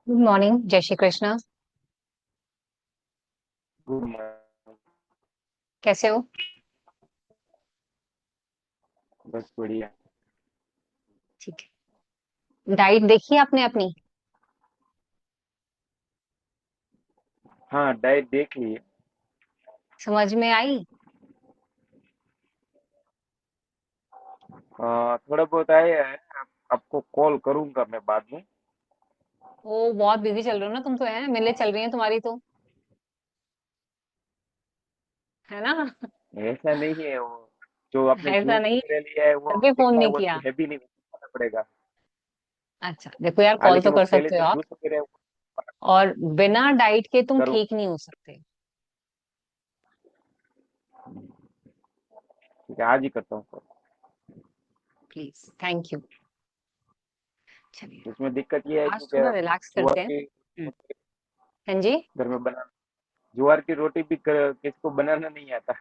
Good morning. जय Shri Krishna. Good morning. कैसे हो? बस बढ़िया। ठीक है। डाइट देखी आपने अपनी? हाँ, डाइट देख ली है। समझ में आई? थोड़ा बहुत आया है। आपको कॉल करूंगा मैं बाद में। ओ, बहुत बिजी चल रहे हो ना तुम तो, है मिले चल रही है तुम्हारी तो, है ना? ऐसा नहीं है वो, जो आपने ऐसा जूस नहीं, वगैरह लिया है वो फिर भी फोन दिखता है, नहीं वो किया। अच्छी है भी नहीं, खाना पड़ेगा। अच्छा देखो यार, हाँ, कॉल तो लेकिन वो कर पहले सकते जो हो आप। जूस वगैरह है वो और बिना डाइट के तुम करूँ। ठीक नहीं हो सकते। ठीक है, आज ही करता हूँ call। Please, thank you. चलिए, इसमें दिक्कत ये है आज कि थोड़ा रिलैक्स ज्वार करते हैं। की हाँ जी। घर में बना ज्वार की रोटी भी किसको बनाना नहीं आता।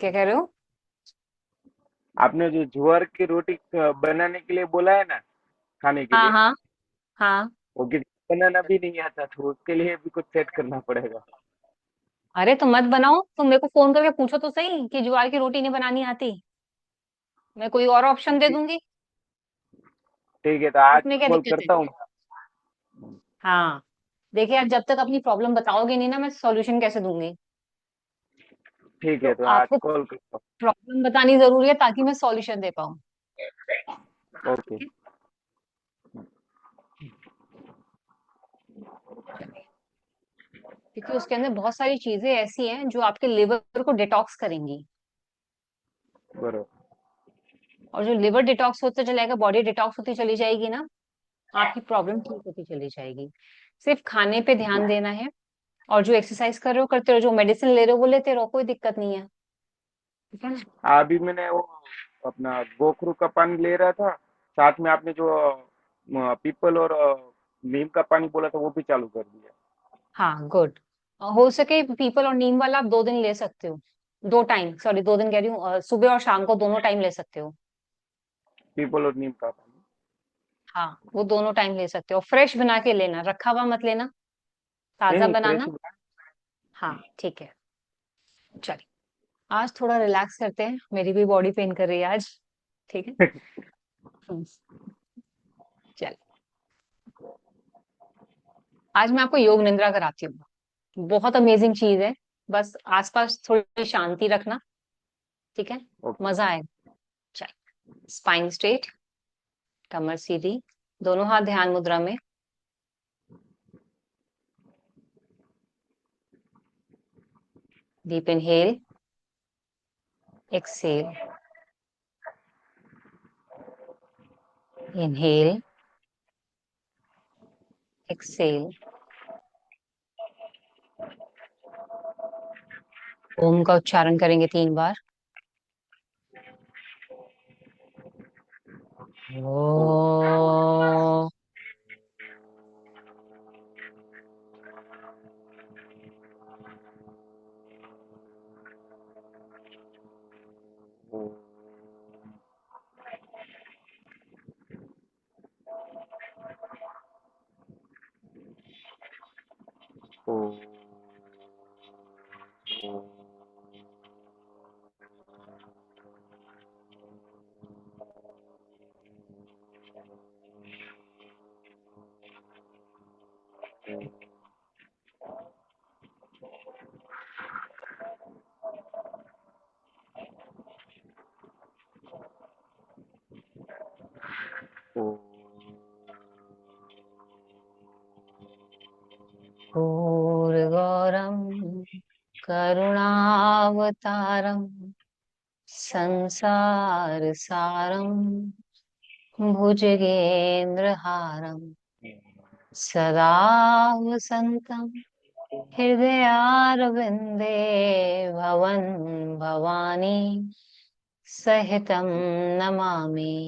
क्या कह रहे हो? आपने जो ज्वार की रोटी बनाने के लिए बोला है ना, खाने के हाँ लिए, हाँ हाँ। वो किसी बनाना भी नहीं आता, तो उसके लिए भी कुछ सेट करना पड़ेगा। अरे तो मत बनाओ, तुम मेरे को फोन करके पूछो तो सही कि ज्वार की रोटी नहीं बनानी आती। मैं कोई और ऑप्शन दे दूंगी। ठीक है, तो आज उसमें क्या कॉल दिक्कत है? करता हूँ। हाँ। देखिए यार, जब तक अपनी प्रॉब्लम बताओगे नहीं ना, मैं सॉल्यूशन कैसे दूंगी? ठीक तो है, तो आज आपको कॉल करता प्रॉब्लम बतानी जरूरी है ताकि मैं सॉल्यूशन दे पाऊँ। हूँ। ओके। ठीक है। चलिए। क्योंकि उसके अंदर बहुत सारी चीजें ऐसी हैं जो आपके लिवर को डिटॉक्स करेंगी। बरोबर। और जो लिवर डिटॉक्स होता चला जाएगा, बॉडी डिटॉक्स होती चली जाएगी ना, आपकी प्रॉब्लम ठीक होती चली जाएगी। सिर्फ खाने पे ध्यान देना है। और जो एक्सरसाइज कर रहे हो करते रहो, जो मेडिसिन ले रहे हो वो लेते रहो, कोई दिक्कत नहीं है। ठीक है ना? अभी मैंने वो अपना गोखरू का पानी ले रहा था, साथ में आपने जो पीपल और नीम का पानी बोला था वो भी चालू कर दिया। हाँ, गुड। हो सके पीपल और नीम वाला आप 2 दिन ले सकते हो। 2 टाइम, सॉरी, 2 दिन कह रही हूँ, सुबह और शाम को दोनों टाइम ले सकते हो। पीपल और नीम का पानी। हाँ, वो दोनों टाइम ले सकते हो, फ्रेश बना के लेना, रखा हुआ मत लेना। नहीं ताजा नहीं, फ्रेश बनाना। ही हाँ, ठीक है। चलिए, आज थोड़ा रिलैक्स करते हैं, मेरी भी बॉडी पेन कर रही है आज। ठीक है। बना। हम्म, चलिए। आज मैं आपको योग निद्रा कराती हूँ। बहुत अमेजिंग चीज है। बस आसपास थोड़ी शांति रखना। ठीक है। ओके। मजा आएगा। चलिए, स्पाइन स्ट्रेट, कमर सीधी, दोनों हाथ ध्यान मुद्रा में। Deep inhale, exhale, inhale, exhale. Om का उच्चारण करेंगे 3 बार। ओ। ओ। ओ। ओ। ओ। गौरम करुणावतारम संसार सारम भुजगेंद्रहारम सदा वसंतम हृदयारविंदे भवन भवानी सहितं नमामि।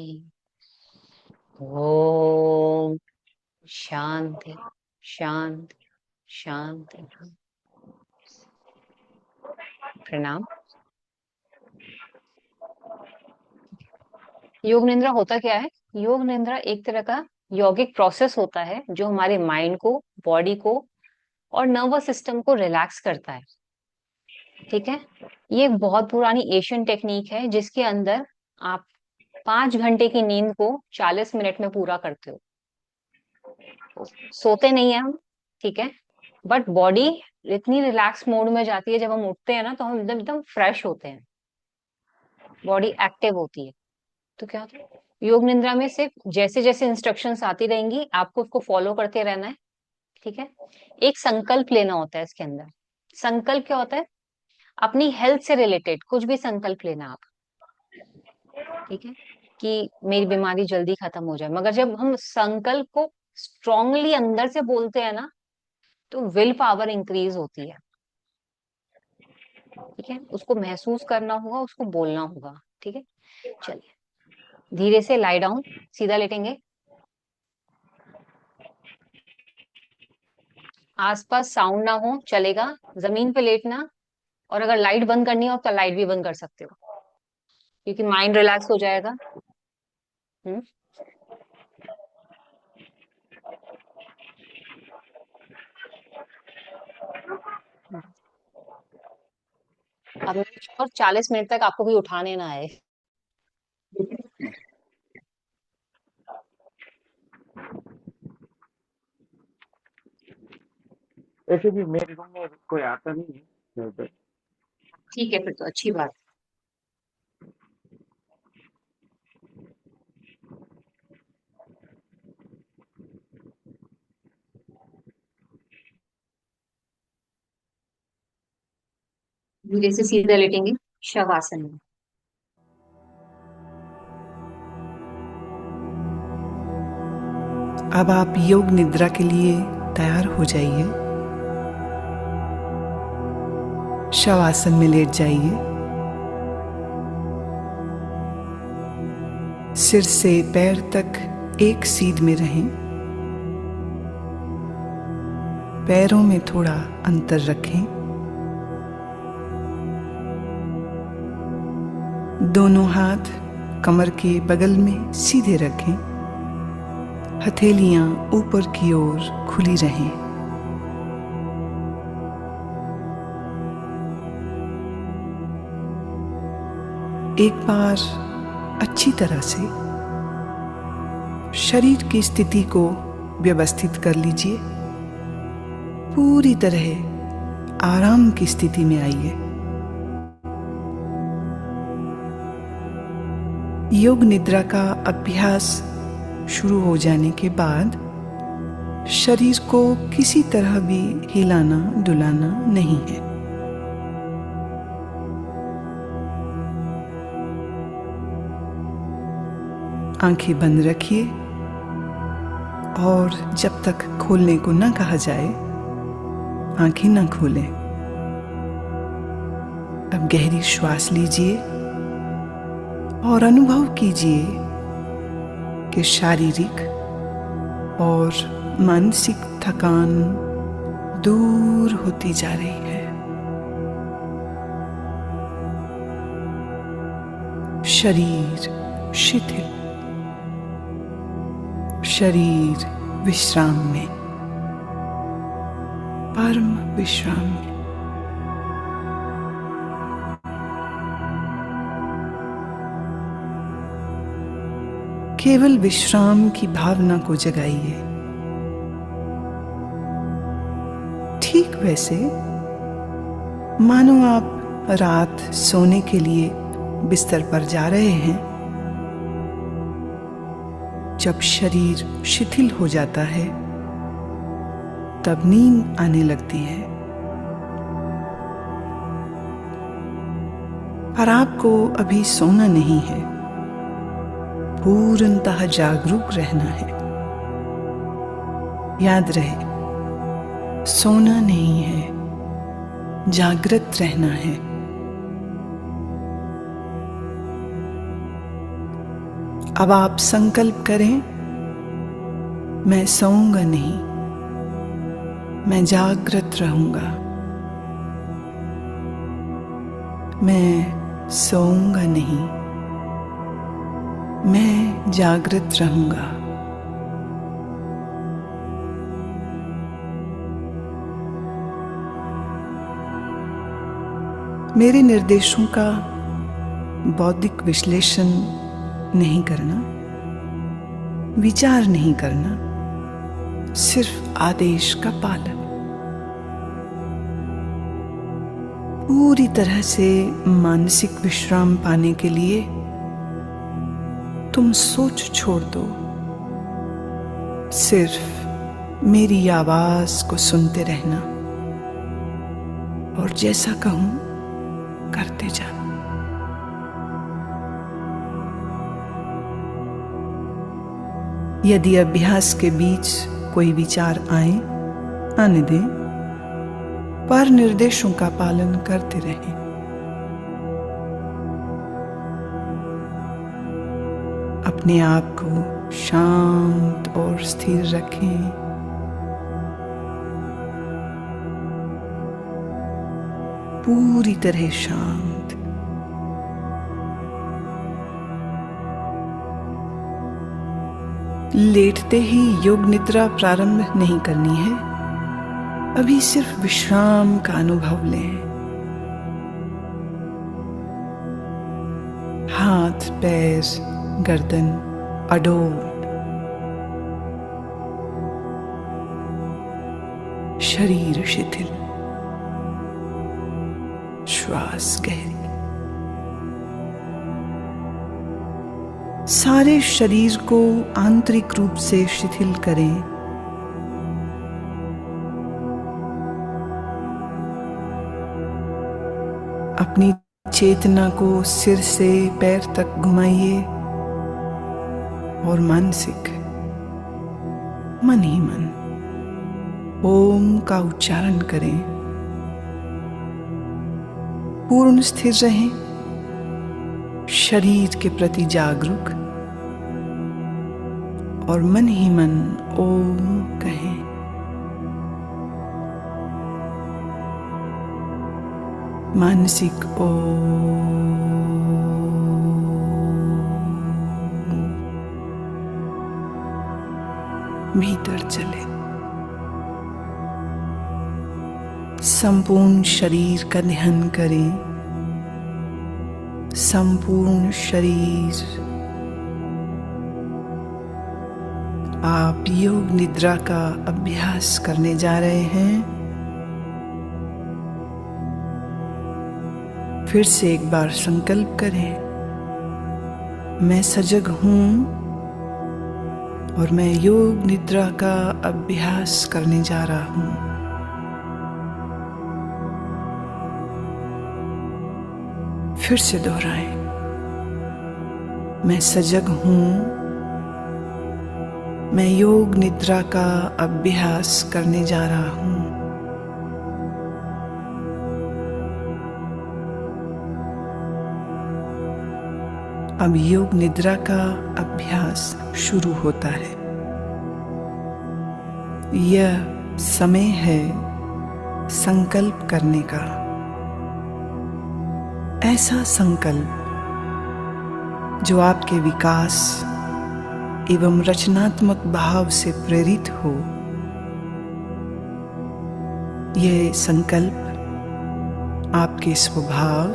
ओम शांति शांति शांति। प्रणाम। योग निद्रा होता क्या है? योग निद्रा एक तरह का यौगिक प्रोसेस होता है जो हमारे माइंड को, बॉडी को और नर्वस सिस्टम को रिलैक्स करता है। ठीक है। ये एक बहुत पुरानी एशियन टेक्निक है जिसके अंदर आप 5 घंटे की नींद को 40 मिनट में पूरा करते हो। सोते नहीं है हम। ठीक है। बट बॉडी इतनी रिलैक्स मोड में जाती है, जब हम उठते हैं ना तो हम एकदम एकदम फ्रेश होते हैं। बॉडी एक्टिव होती है। तो क्या होता है, योग निद्रा में सिर्फ जैसे जैसे इंस्ट्रक्शंस आती रहेंगी, आपको उसको फॉलो करते रहना है। ठीक है। एक संकल्प लेना होता है इसके अंदर। संकल्प क्या होता है? अपनी हेल्थ से रिलेटेड कुछ भी संकल्प लेना आप। ठीक है। कि मेरी बीमारी जल्दी खत्म हो जाए। मगर जब हम संकल्प को स्ट्रांगली अंदर से बोलते हैं ना, तो विल पावर इंक्रीज होती है। ठीक है। उसको महसूस करना होगा, उसको बोलना होगा। ठीक है। चलिए, धीरे से लाई डाउन, सीधा लेटेंगे। आसपास साउंड ना हो चलेगा, जमीन पे लेटना। और अगर लाइट बंद करनी हो तो लाइट भी बंद कर सकते हो, क्योंकि माइंड रिलैक्स हो जाएगा। हम्म। अब और 40 मिनट तक आपको कोई उठाने ना आए। ऐसे भी मेरे रूम में कोई आता नहीं है उधर। ठीक है, फिर तो अच्छी बात। धीरे से सीधा लेटेंगे, शवासन में। अब आप योग निद्रा के लिए तैयार हो जाइए। शवासन में लेट जाइए। सिर से पैर तक एक सीध में रहें। पैरों में थोड़ा अंतर रखें। दोनों हाथ कमर के बगल में सीधे रखें। हथेलियां ऊपर की ओर खुली रहें। एक बार अच्छी तरह से शरीर की स्थिति को व्यवस्थित कर लीजिए। पूरी तरह आराम की स्थिति में आइए। योग निद्रा का अभ्यास शुरू हो जाने के बाद शरीर को किसी तरह भी हिलाना डुलाना नहीं है। आंखें बंद रखिए और जब तक खोलने को न कहा जाए आंखें न खोलें। अब गहरी श्वास लीजिए और अनुभव कीजिए कि शारीरिक और मानसिक थकान दूर होती जा रही है। शरीर शिथिल, शरीर विश्राम में, परम विश्राम में। केवल विश्राम की भावना को जगाइए। ठीक वैसे मानो आप रात सोने के लिए बिस्तर पर जा रहे हैं। जब शरीर शिथिल हो जाता है तब नींद आने लगती है। पर आपको अभी सोना नहीं है, पूर्णतः जागरूक रहना है। याद रहे, सोना नहीं है, जागृत रहना है। अब आप संकल्प करें, मैं सोऊंगा नहीं, मैं जागृत रहूंगा। मैं सोऊंगा नहीं, मैं जागृत रहूंगा। मेरे निर्देशों का बौद्धिक विश्लेषण नहीं करना, विचार नहीं करना, सिर्फ आदेश का पालन। पूरी तरह से मानसिक विश्राम पाने के लिए तुम सोच छोड़ दो। सिर्फ मेरी आवाज को सुनते रहना और जैसा कहूं करते जाना। यदि अभ्यास के बीच कोई विचार आए, आने दें, पर निर्देशों का पालन करते रहें। अपने आप को शांत और स्थिर रखें। पूरी तरह शांत। लेटते ही योग निद्रा प्रारंभ नहीं करनी है। अभी सिर्फ विश्राम का अनुभव लें। हाथ, पैर, गर्दन अडोल, शरीर शिथिल, श्वास गहरी। सारे शरीर को आंतरिक रूप से शिथिल करें। अपनी चेतना को सिर से पैर तक घुमाइए और मानसिक मन ही मन ओम का उच्चारण करें। पूर्ण स्थिर रहें, शरीर के प्रति जागरूक और मन ही मन ओम कहें। मानसिक ओम। भीतर चले। संपूर्ण शरीर का ध्यान करें। संपूर्ण शरीर। आप योग निद्रा का अभ्यास करने जा रहे हैं। फिर से एक बार संकल्प करें, मैं सजग हूं और मैं योग निद्रा का अभ्यास करने जा रहा हूं। फिर से दोहराएं, मैं सजग हूं, मैं योग निद्रा का अभ्यास करने जा रहा हूं। अब योग निद्रा का अभ्यास शुरू होता है। यह समय है संकल्प करने का। ऐसा संकल्प जो आपके विकास एवं रचनात्मक भाव से प्रेरित हो। यह संकल्प आपके स्वभाव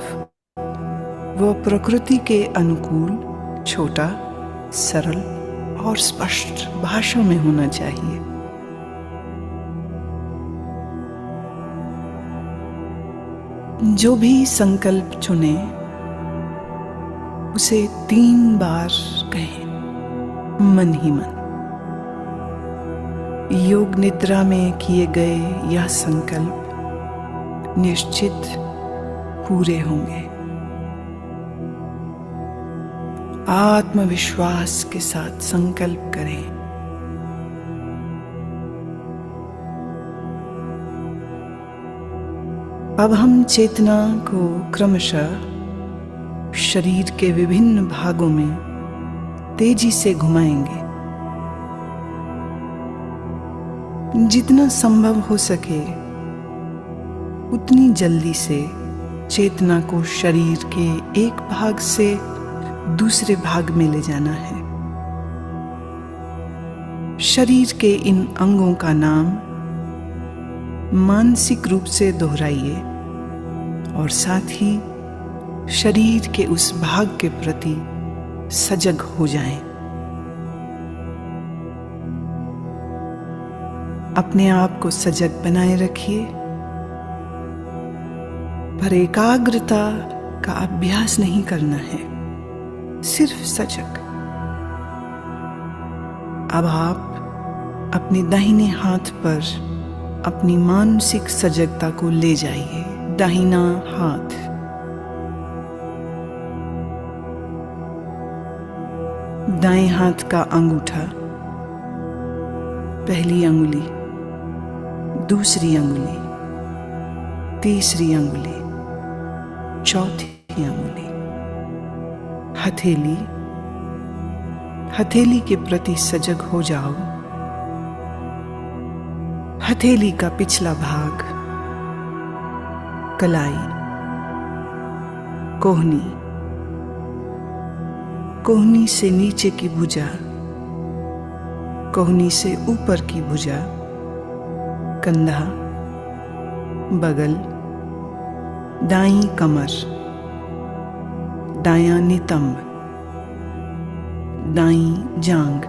व प्रकृति के अनुकूल, छोटा, सरल और स्पष्ट भाषा में होना चाहिए। जो भी संकल्प चुने उसे 3 बार कहें, मन ही मन। योग निद्रा में किए गए यह संकल्प निश्चित पूरे होंगे। आत्मविश्वास के साथ संकल्प करें। अब हम चेतना को क्रमशः शरीर के विभिन्न भागों में तेजी से घुमाएंगे। जितना संभव हो सके उतनी जल्दी से चेतना को शरीर के एक भाग से दूसरे भाग में ले जाना है। शरीर के इन अंगों का नाम मानसिक रूप से दोहराइए और साथ ही शरीर के उस भाग के प्रति सजग हो जाएं। अपने आप को सजग बनाए रखिए, पर एकाग्रता का अभ्यास नहीं करना है, सिर्फ सजग। अब आप अपने दाहिने हाथ पर अपनी मानसिक सजगता को ले जाइए। दाहिना हाथ, दाएं हाथ का अंगूठा, पहली अंगुली, दूसरी अंगुली, तीसरी अंगुली, चौथी अंगुली, हथेली, हथेली के प्रति सजग हो जाओ। हथेली का पिछला भाग, कलाई, कोहनी, कोहनी से नीचे की भुजा, कोहनी से ऊपर की भुजा, कंधा, बगल, दाईं कमर, दायां नितंब, दाईं जांघ,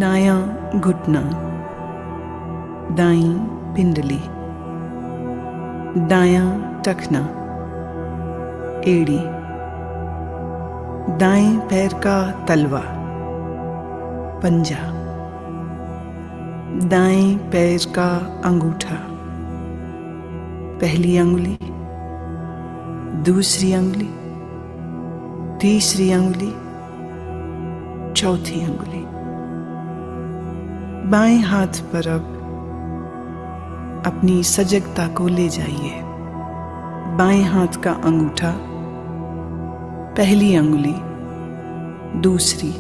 दायां घुटना, दाईं पिंडली, दायां टखना, एड़ी, दाएं पैर का तलवा, पंजा, दाएं पैर का अंगूठा, पहली अंगुली, दूसरी अंगुली, तीसरी अंगुली, चौथी अंगुली। बाएं हाथ पर अब अपनी सजगता को ले जाइए। बाएं हाथ का अंगूठा, पहली अंगुली, दूसरी,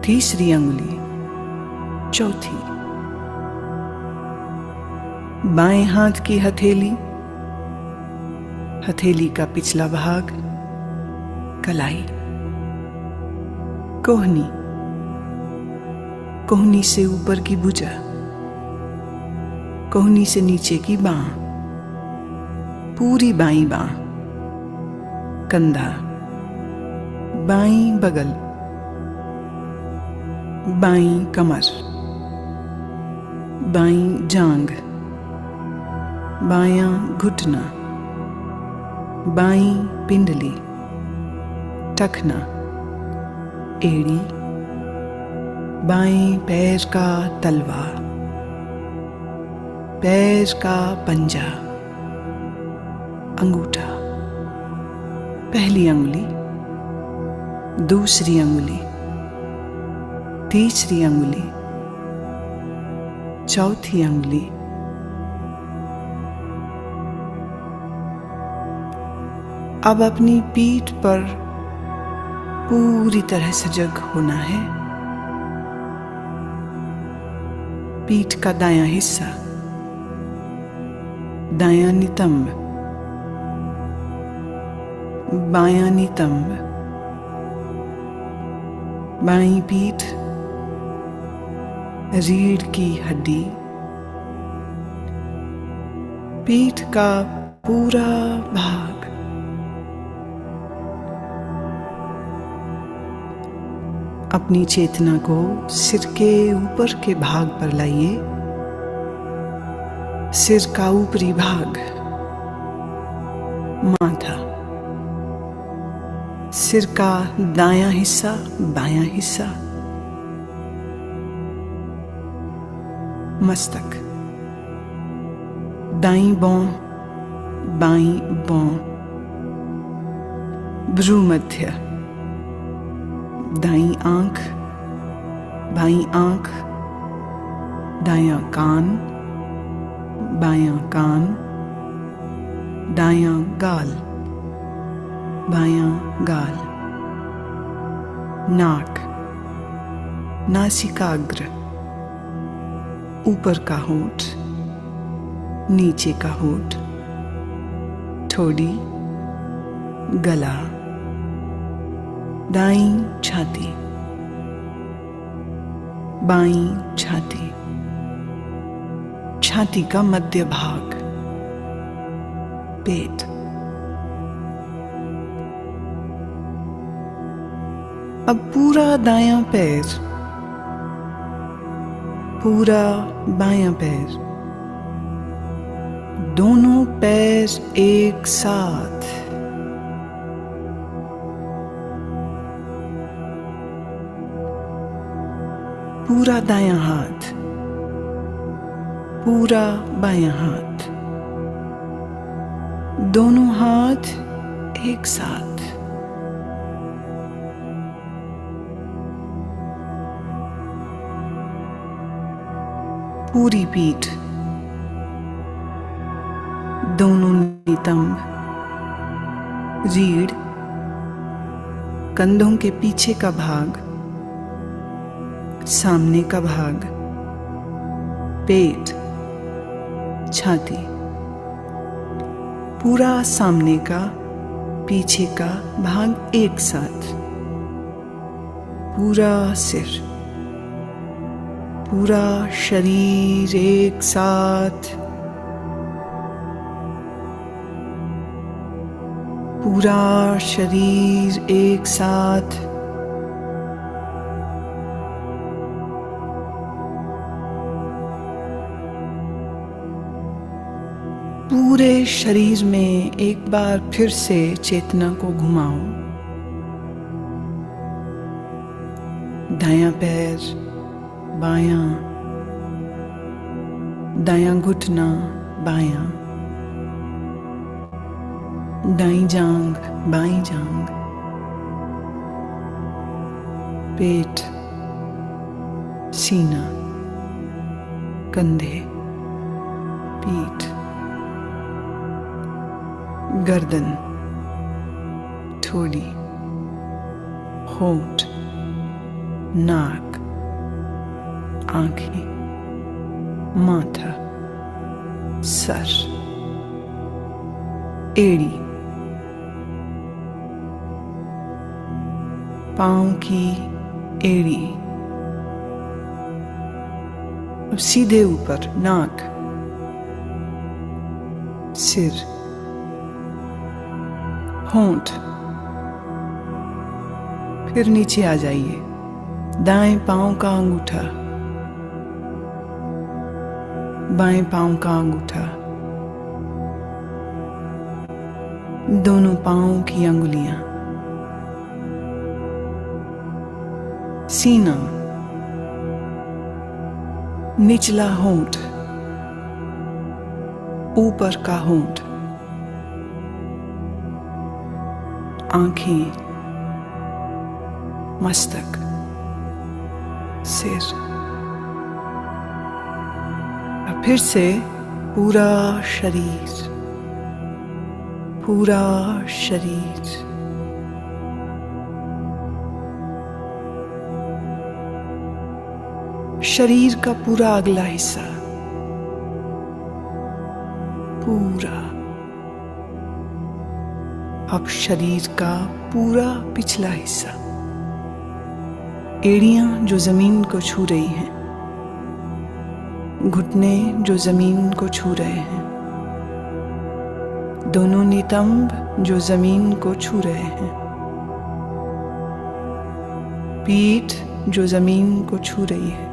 तीसरी अंगुली, चौथी। बाएं हाथ की हथेली, हथेली का पिछला भाग, कलाई, कोहनी, कोहनी से ऊपर की भुजा, कोहनी से नीचे की बांह, पूरी बाईं बांह, कंधा, बाईं बगल, बाईं कमर, बाईं जांघ, बायां घुटना, बाईं पिंडली, टखना, एड़ी, बाएं पैर का तलवा, पैर का पंजा, अंगूठा, पहली अंगुली, दूसरी अंगुली, तीसरी अंगुली, चौथी अंगुली। अब अपनी पीठ पर पूरी तरह सजग होना है। पीठ का दायां हिस्सा, दायां नितंब, बायां नितंब, बाईं पीठ, रीढ़ की हड्डी, पीठ का पूरा भाग। अपनी चेतना को सिर के ऊपर के भाग पर लाइए। सिर का ऊपरी भाग, माथा, सिर का दायां हिस्सा, बायां हिस्सा, मस्तक, दाईं बौं, बाईं बौं, भ्रूमध्य, दाईं आंख, बाईं आंख, दायां कान, बायां कान, दायां गाल, बायां गाल, नाक, नासिकाग्र, ऊपर का होंठ, नीचे का होंठ, ठोड़ी, गला, दाईं छाती, बाईं छाती, छाती का मध्य भाग, पेट। अब पूरा दायां पैर, पूरा बायां पैर, दोनों पैर एक साथ, पूरा दायां हाथ, पूरा बायां हाथ, दोनों हाथ एक साथ। पूरी पीठ, दोनों नितंब, रीढ़, कंधों के पीछे का भाग, सामने का भाग, पेट, छाती, पूरा सामने का पीछे का भाग एक साथ, पूरा सिर, पूरा शरीर एक साथ, पूरा शरीर एक साथ, पूरे शरीर में एक बार फिर से चेतना को घुमाओ। दायां पैर, बायां, दायां घुटना, बायां, दाईं जांघ, बाईं जांघ, पेट, सीना, कंधे, पीठ, गर्दन, ठोड़ी, होंठ, नाक, आंखें, माथा, सर, एड़ी, पांव की एड़ी, अब सीधे ऊपर नाक, सिर, होंठ, फिर नीचे आ जाइए। दाएं पांव का अंगूठा, बाएं पांव का अंगूठा, दोनों पांवों की अंगुलियां, सीना, निचला होंठ, ऊपर का होंठ, आंखें, मस्तक, सिर, और फिर से पूरा शरीर, पूरा शरीर, शरीर का पूरा अगला हिस्सा, पूरा। अब शरीर का पूरा पिछला हिस्सा, एड़ियां जो जमीन को छू रही हैं, घुटने जो जमीन को छू रहे हैं, दोनों नितंब जो जमीन को छू रहे हैं, पीठ जो जमीन को छू रही है,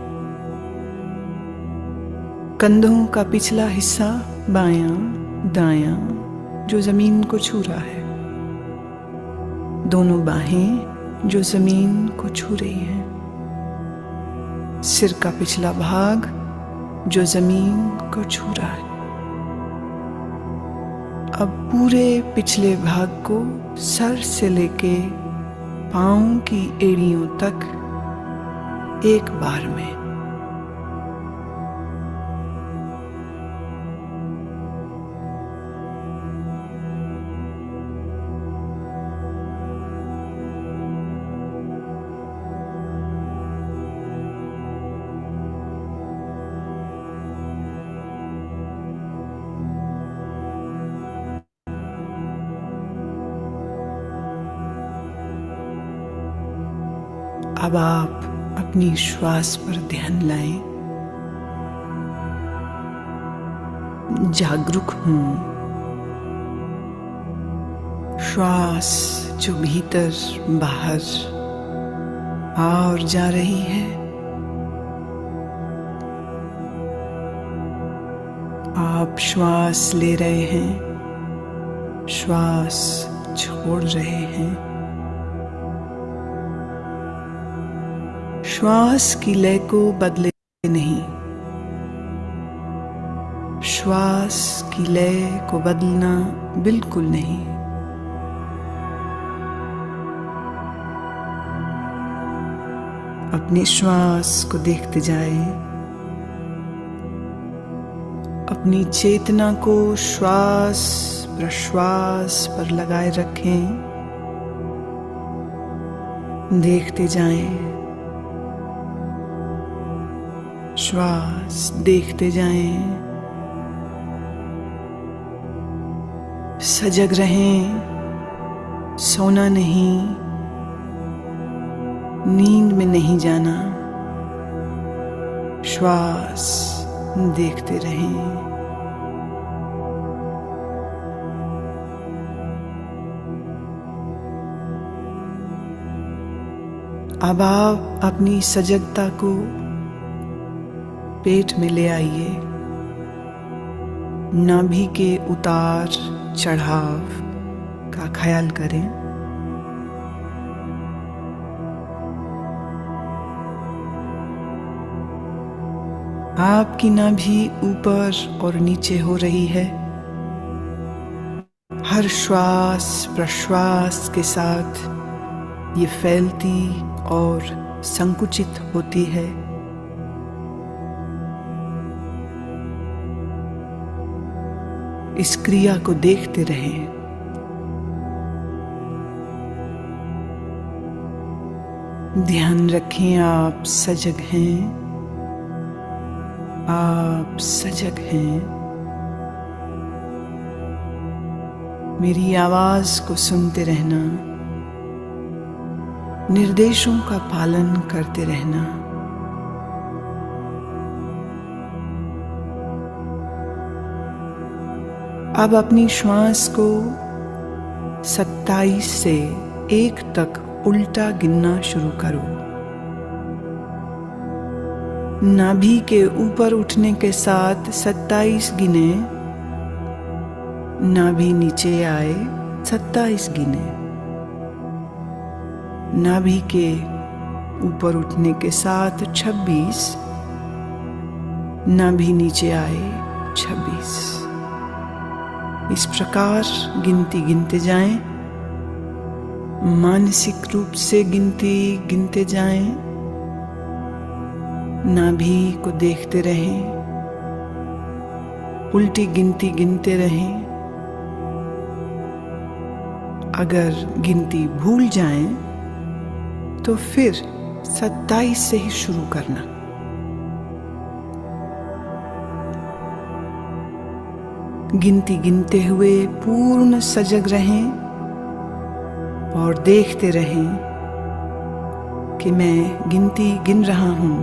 कंधों का पिछला हिस्सा बायां दायां जो जमीन को छू रहा है, दोनों बाहें जो जमीन को छू रही हैं, सिर का पिछला भाग जो जमीन को छू रहा है। अब पूरे पिछले भाग को सर से लेके पांव की एड़ियों तक एक बार में। अब आप अपनी श्वास पर ध्यान लाएं। जागरूक हूं। श्वास जो भीतर बाहर आ और जा रही है, आप श्वास ले रहे हैं, श्वास छोड़ रहे हैं। श्वास की लय को बदले नहीं, श्वास की लय को बदलना बिल्कुल नहीं। अपने श्वास को देखते जाएं, अपनी चेतना को श्वास प्रश्वास पर लगाए रखें देखते जाएं, श्वास देखते जाएं, सजग रहें, सोना नहीं, नींद में नहीं जाना, श्वास देखते रहें। अब आप अपनी सजगता को पेट में ले आइए। नाभि के उतार चढ़ाव का ख्याल करें। आपकी नाभि ऊपर और नीचे हो रही है। हर श्वास प्रश्वास के साथ ये फैलती और संकुचित होती है। इस क्रिया को देखते रहें। ध्यान रखें, आप सजग हैं, आप सजग हैं। मेरी आवाज को सुनते रहना, निर्देशों का पालन करते रहना। अब अपनी श्वास को 27 से 1 तक उल्टा गिनना शुरू करो। नाभि के ऊपर उठने के साथ 27 गिने, नाभि नीचे आए 27 गिने। नाभि के ऊपर उठने के साथ 26, नाभि नीचे आए 26। इस प्रकार गिनती गिनते जाएं, मानसिक रूप से गिनती गिनते जाएं, नाभि को देखते रहें, उल्टी गिनती गिनते रहें। अगर गिनती भूल जाएं तो फिर 27 से ही शुरू करना। गिनती गिनते हुए पूर्ण सजग रहें और देखते रहें कि मैं गिनती गिन रहा हूं।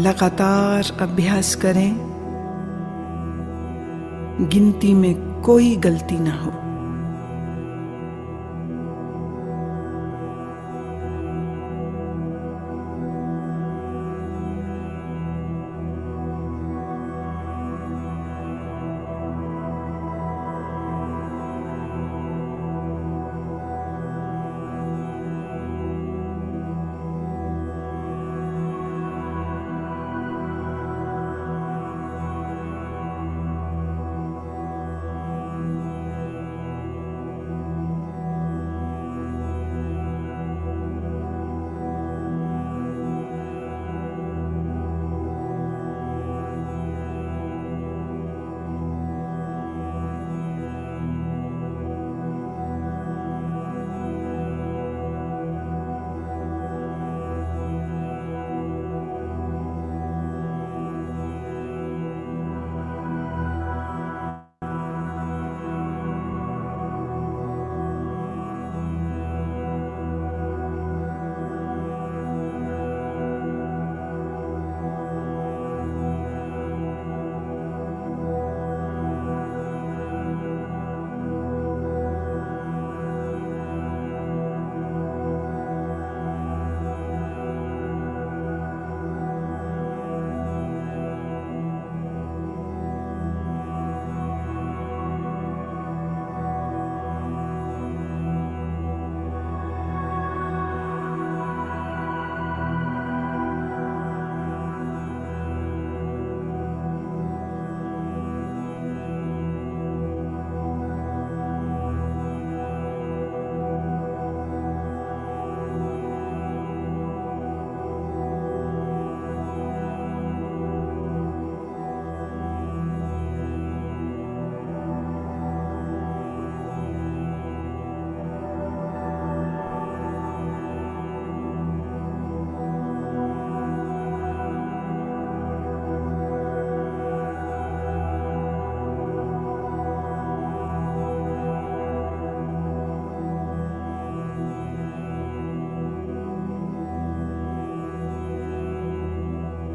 लगातार अभ्यास करें, गिनती में कोई गलती ना हो।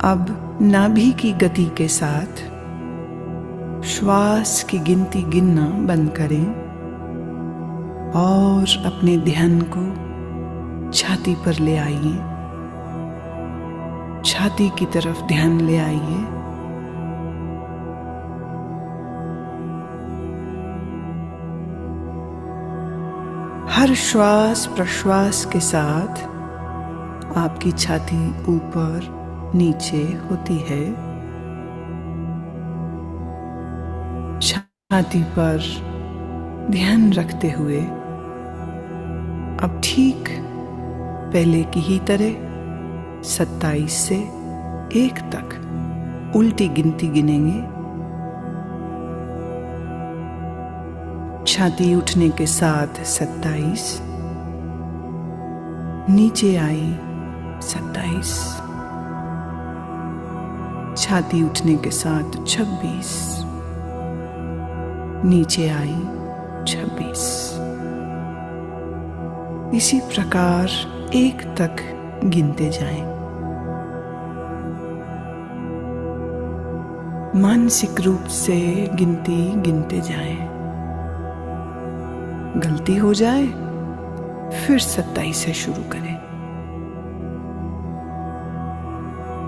अब नाभि की गति के साथ श्वास की गिनती गिनना बंद करें और अपने ध्यान को छाती पर ले आइए। छाती की तरफ ध्यान ले आइए। हर श्वास प्रश्वास के साथ आपकी छाती ऊपर नीचे होती है। छाती पर ध्यान रखते हुए अब ठीक पहले की ही तरह 27 से 1 तक उल्टी गिनती गिनेंगे। छाती उठने के साथ 27, नीचे आई 27, छाती उठने के साथ 26, नीचे आई 26। इसी प्रकार 1 तक गिनते जाएं। मानसिक रूप से गिनती गिनते जाएं। गलती हो जाए फिर 27 से शुरू करें।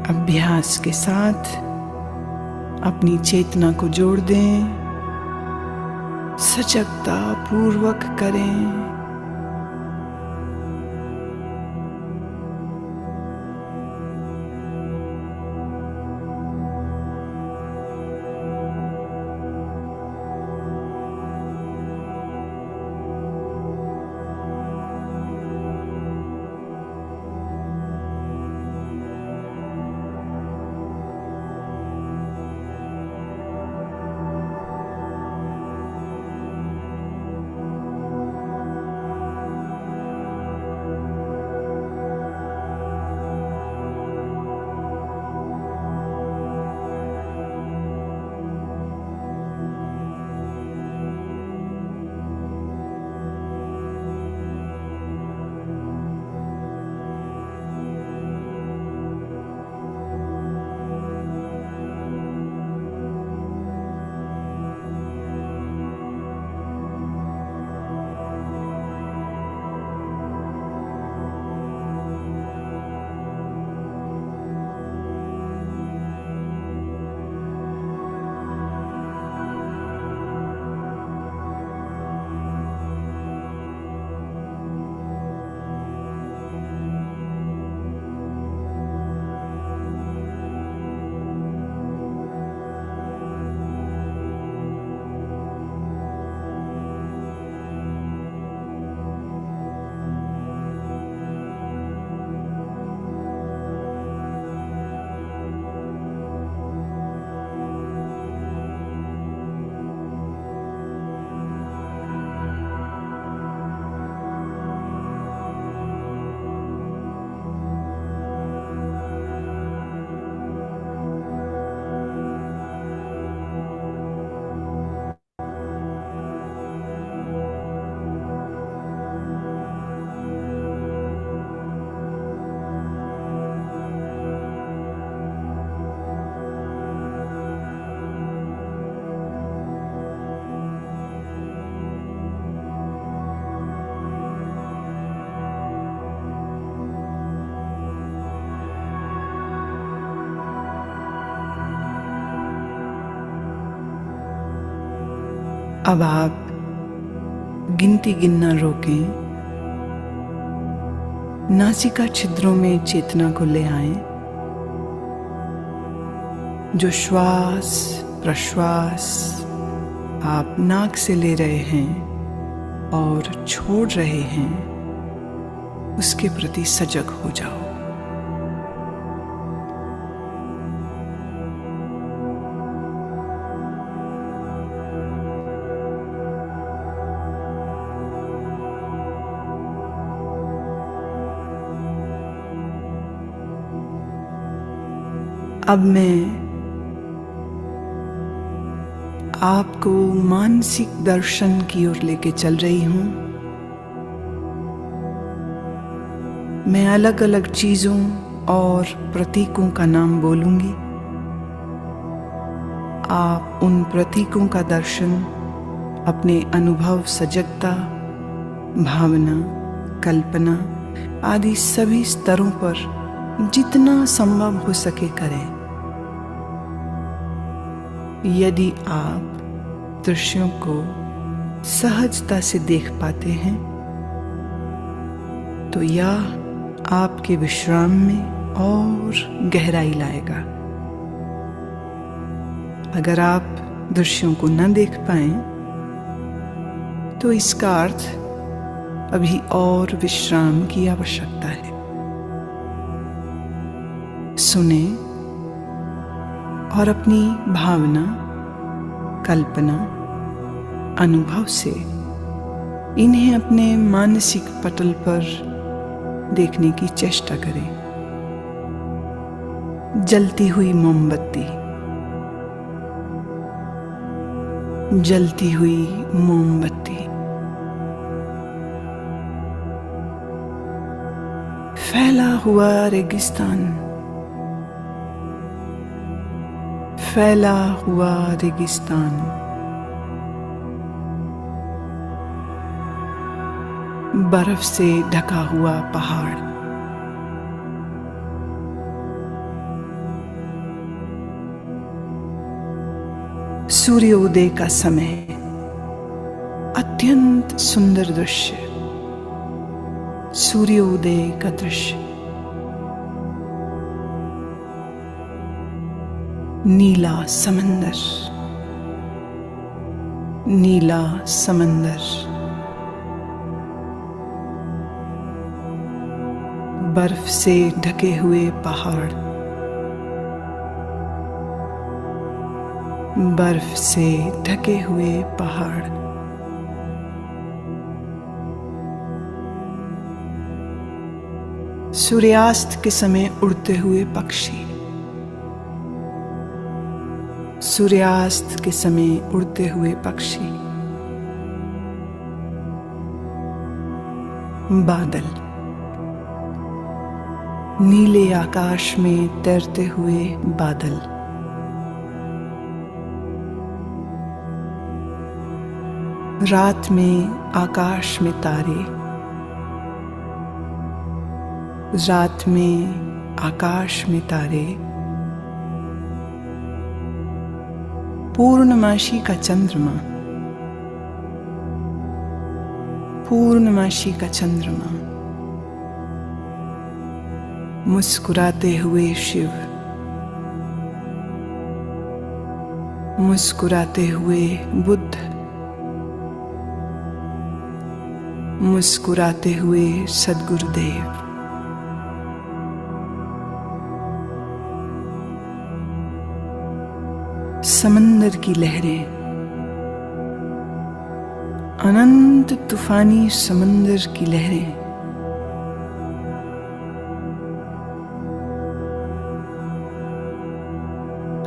अभ्यास के साथ अपनी चेतना को जोड़ दें, सजगता पूर्वक करें। अब आप गिनती गिनना रोकें। नासिका छिद्रों में चेतना को ले आएं। जो श्वास प्रश्वास आप नाक से ले रहे हैं और छोड़ रहे हैं, उसके प्रति सजग हो जाओ। अब मैं आपको मानसिक दर्शन की ओर लेके चल रही हूं। मैं अलग अलग चीजों और प्रतीकों का नाम बोलूंगी। आप उन प्रतीकों का दर्शन अपने अनुभव, सजगता, भावना, कल्पना आदि सभी स्तरों पर जितना संभव हो सके करें। यदि आप दृश्यों को सहजता से देख पाते हैं तो यह आपके विश्राम में और गहराई लाएगा। अगर आप दृश्यों को न देख पाएं तो इसका अर्थ अभी और विश्राम की आवश्यकता है। सुने और अपनी भावना, कल्पना, अनुभव से इन्हें अपने मानसिक पटल पर देखने की चेष्टा करें। जलती हुई मोमबत्ती, जलती हुई मोमबत्ती, फैला हुआ रेगिस्तान, फैला हुआ रेगिस्तान, बर्फ से ढका हुआ पहाड़, सूर्योदय का समय, अत्यंत सुंदर दृश्य, सूर्योदय का दृश्य, नीला समंदर, नीला समंदर, बर्फ से ढके हुए पहाड़, बर्फ से ढके हुए पहाड़, सूर्यास्त के समय उड़ते हुए पक्षी, सूर्यास्त के समय उड़ते हुए पक्षी, बादल, नीले आकाश में तैरते हुए बादल, रात में आकाश में तारे, रात में आकाश में तारे, पूर्णमासी का चंद्रमा, पूर्णमासी का चंद्रमा, मुस्कुराते हुए शिव, मुस्कुराते हुए बुद्ध, मुस्कुराते हुए सद्गुरुदेव, समंदर की लहरें, अनंत तूफानी समंदर की लहरें,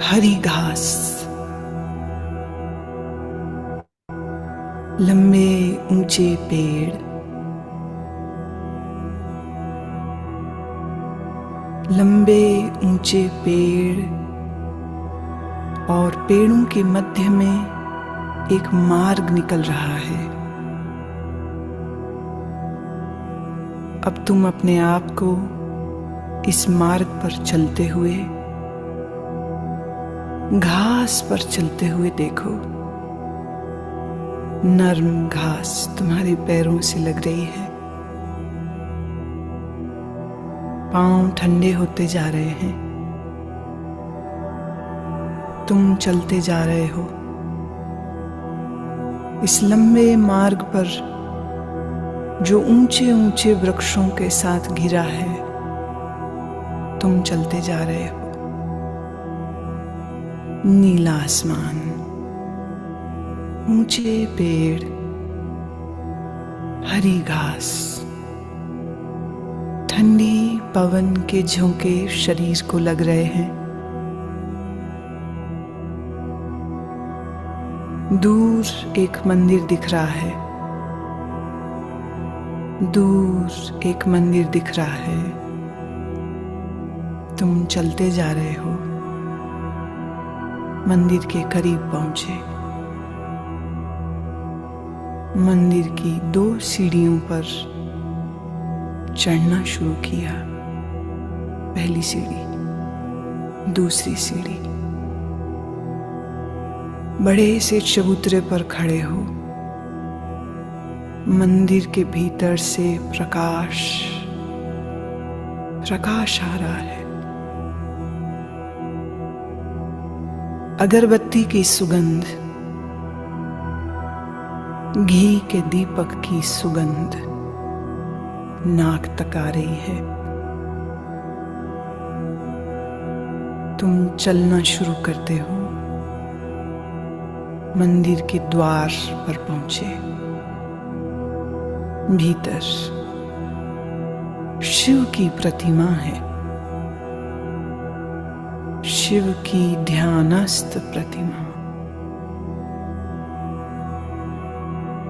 हरी घास, लंबे ऊंचे पेड़, लंबे ऊंचे पेड़ और पेड़ों के मध्य में एक मार्ग निकल रहा है। अब तुम अपने आप को इस मार्ग पर चलते हुए, घास पर चलते हुए देखो। नर्म घास तुम्हारे पैरों से लग रही है, पांव ठंडे होते जा रहे हैं, तुम चलते जा रहे हो इस लंबे मार्ग पर जो ऊंचे ऊंचे वृक्षों के साथ घिरा है। तुम चलते जा रहे हो, नीला आसमान, ऊंचे पेड़, हरी घास, ठंडी पवन के झोंके शरीर को लग रहे हैं। दूर एक मंदिर दिख रहा है, दूर एक मंदिर दिख रहा है। तुम चलते जा रहे हो, मंदिर के करीब पहुंचे। मंदिर की 2 सीढ़ियों पर चढ़ना शुरू किया। पहली सीढ़ी, दूसरी सीढ़ी। बड़े से चबूतरे पर खड़े हो। मंदिर के भीतर से प्रकाश आ रहा है। अगरबत्ती की सुगंध, घी के दीपक की सुगंध नाक तक आ रही है। तुम चलना शुरू करते हो। मंदिर के द्वार पर पहुंचे। भीतर शिव की प्रतिमा है। शिव की ध्यानस्थ प्रतिमा।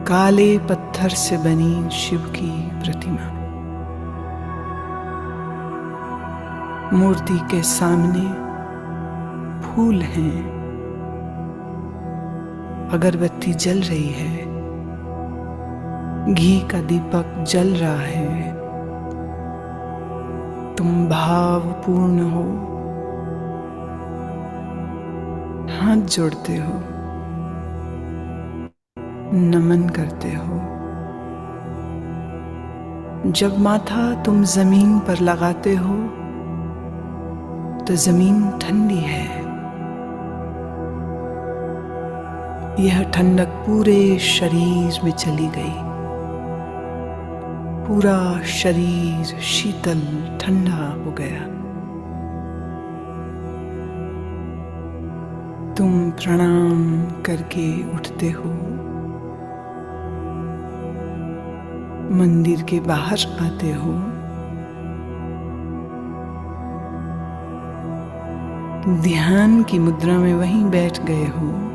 काले पत्थर से बनी शिव की प्रतिमा। मूर्ति के सामने फूल हैं। अगरबत्ती जल रही है। घी का दीपक जल रहा है। तुम भावपूर्ण हो। हाथ जोड़ते हो, नमन करते हो। जब माथा तुम जमीन पर लगाते हो तो जमीन ठंडी है। यह ठंडक पूरे शरीर में चली गई। पूरा शरीर शीतल ठंडा हो गया। तुम प्रणाम करके उठते हो। मंदिर के बाहर आते हो। ध्यान की मुद्रा में वहीं बैठ गए हो।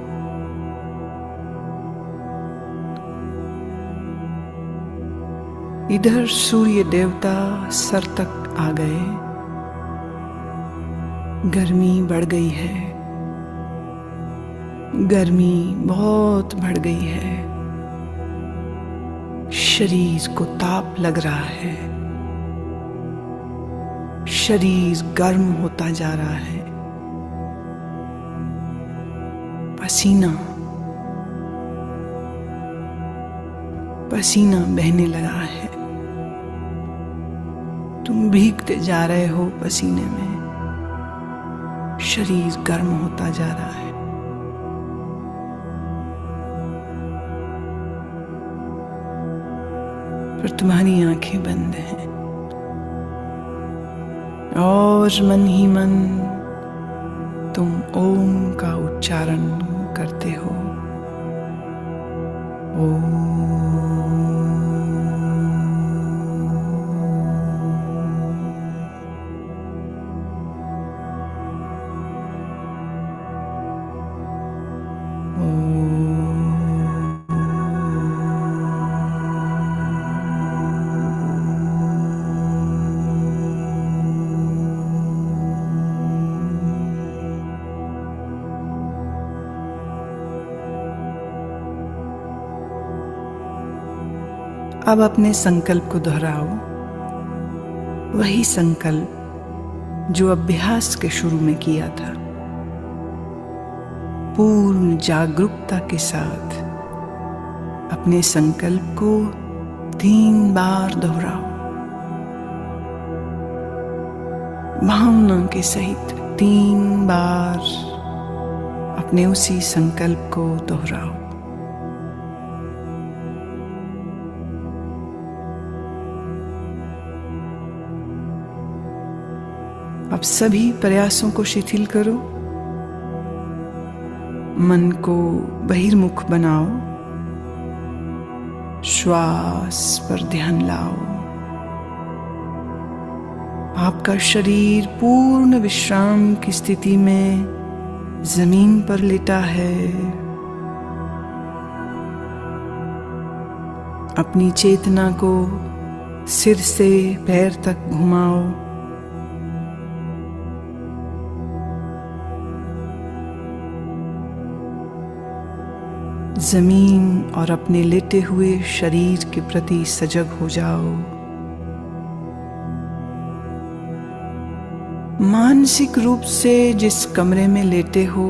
इधर सूर्य देवता सर तक आ गए। गर्मी बढ़ गई है। गर्मी बहुत बढ़ गई है। शरीर को ताप लग रहा है। शरीर गर्म होता जा रहा है। पसीना बहने लगा है। तुम भीगते जा रहे हो पसीने में। शरीर गर्म होता जा रहा है। पर तुम्हारी आंखें बंद हैं और मन ही मन तुम ओम का उच्चारण करते हो। ओम। अब अपने संकल्प को दोहराओ। वही संकल्प जो अभ्यास के शुरू में किया था। पूर्ण जागरूकता के साथ अपने संकल्प को 3 बार दोहराओ। भावना के सहित 3 बार अपने उसी संकल्प को दोहराओ। अब सभी प्रयासों को शिथिल करो। मन को बहिर्मुख बनाओ। श्वास पर ध्यान लाओ। आपका शरीर पूर्ण विश्राम की स्थिति में जमीन पर लेटा है। अपनी चेतना को सिर से पैर तक घुमाओ। जमीन और अपने लेटे हुए शरीर के प्रति सजग हो जाओ। मानसिक रूप से जिस कमरे में लेटे हो